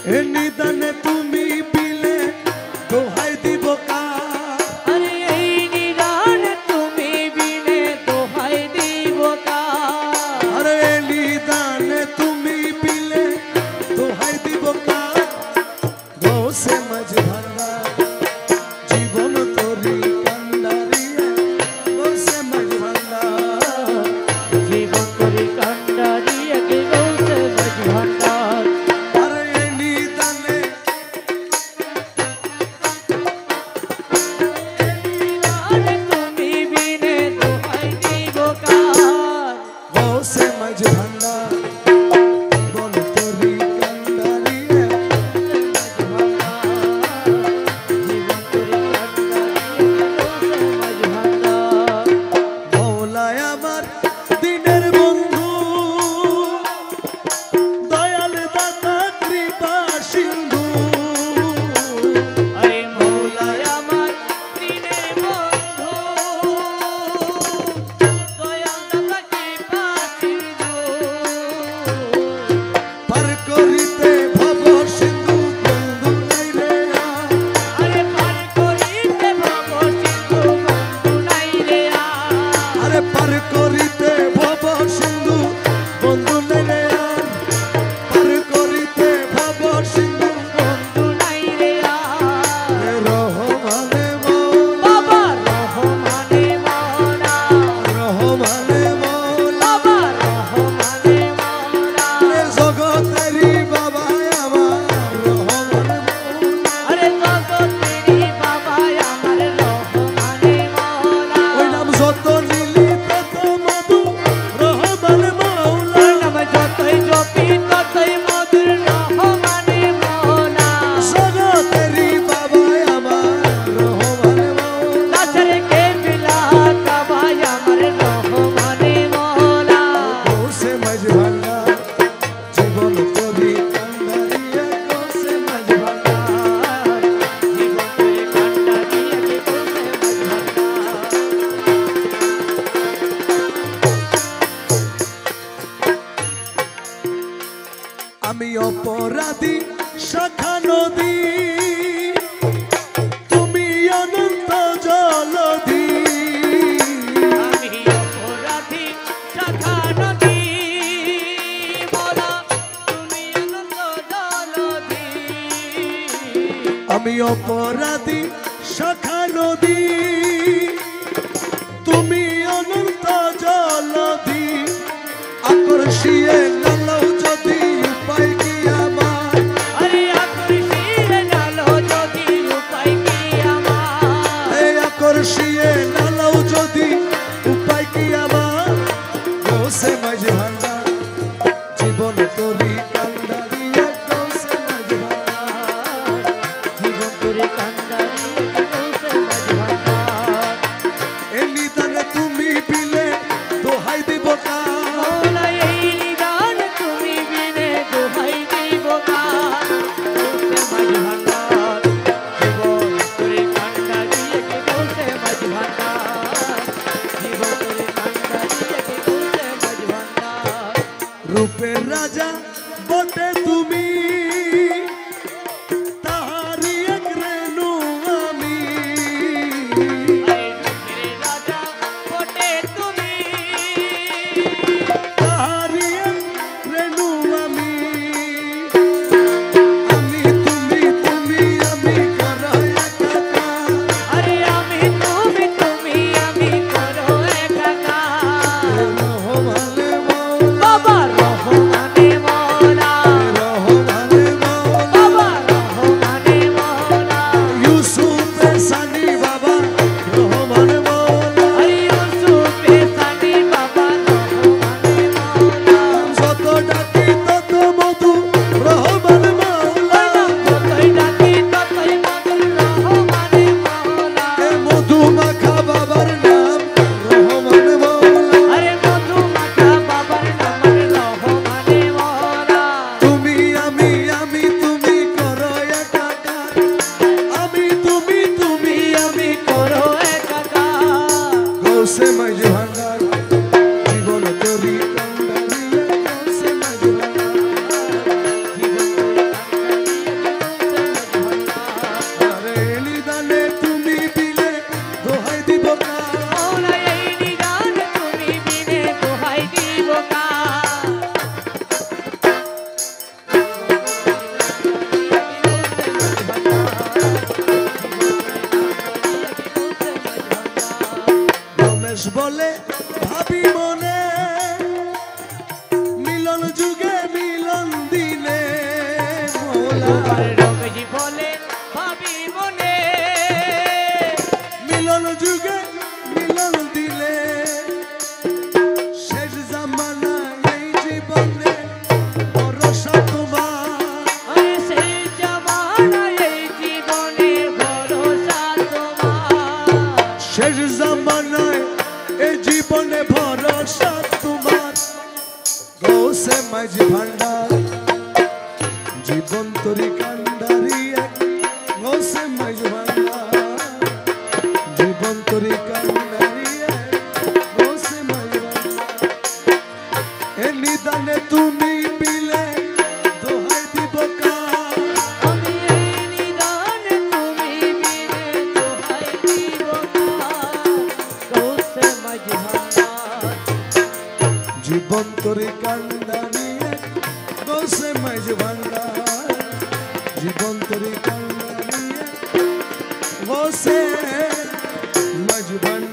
এ নিদানে তুমি পিলে দোহাই দিব কার আরে এই নিদানে তুমি বিনে দোহাই দিব কার আরে এ নিদানে তুমি পিলে দোহাই দিব কার গৌসে মাঝ ভান্ডা জীবন তোরি কান্ডারিয়া গৌসে মাঝ ভান্ডা জীবন করি কান্ডারিয়া কে গৌসে মাঝ ভান্ডার আরে এ নিদানে আরে তুমি বিনে দোহাই দিব কার গৌসে মাঝ ভান্ডা জীবন তোরি কান্ডারিয়া মৌলায় আমার দিনের বন্ধু দয়াল দাতা কৃপা সিন্ধু আরে মৌলায় আমার দিনের বন্ধু দয়াল দাতা কৃপা সিন্ধু পার করিতে ভব সিন্ধু বন্ধু নাই রে আর। আরে পার করিতে ভব সিন্ধু বন্ধু নাই রে আরে পার করিতে ভব সিন্ধু বন্ধু নাই রে আর। পার করিতে ভব সিন্ধু বন্ধু নাই রে এ রহমানে মৌলা বাবা রহমানে মওলা রহমানে মৌলা বাবা রহমানে মওলা এ জগতেরই বাবা আমার রহমানে মৌলা আরে জগতেরই বাবা আমার রহমানে মওলা ওই নাম যত নিলি তত মধু রহমানে মৌলা ওই নাম যতই জপি ততই মধুর রহমানে মওলা জগতেরই বাবা আমার রহমানে মৌলা নাচরে কে মিলা বাবা আমার রহমানে মওলা গৌসে মাঝ ভান্ডা জীবন তোরি কান্ডারিয়া গৌসে মাঝ ভান্ডা জীবন করে কান্ডা দিয়ে কে আমি অপরাধী শাখা নদী তুমি অনন্ত জলধি আমি অপরাধী শাখা নদী বলা তুমি আনন্দ জলধি আমি অপরাধী শাখা নদী তুমি অনন্ত জলধি আকর্ষিয়ে নালও যদি উপায় কি আমার আরে আকর্ষিয়ে নালো যদি উপায় কি আমার এই আকর্ষিয়ে নালও যদি উপায় কি আমার গৌসে মাঝ ভান্ডা জীবন তোরি কান্ডারিয়া গৌসে মাঝ ভান্ডা জীবন করে কান্ডারি তোমার রোগ জীবনে ভাবি মনে মিলন যুগে মিলন দিলে শেষ জামানা এই জীবনে ভরসা তোমার ওই সেই জামানায় এই জীবনে ভরসা তোমার শেষ জামানায় এই জীবনে ভরসা তোমার গৌসে মাঝি ভান্ডার জীবন তরি কান্ডারি গৌসে মাঝি ভান্ডার জীবন তরি কান্ডারি গৌসে মাঝি ভান্ডার এ নিদানে তুমি পিলে দোহাই দিব কার আমি এই নিদানে তুমি বিনে দোহাই দিব গৌসে মাঝি ভান্ডার জীবন তরি কান্ডারি গৌসে মাঝি ভান্ডার জীবন তরি কান্ডারি গৌসে মাঝি ভান্ডার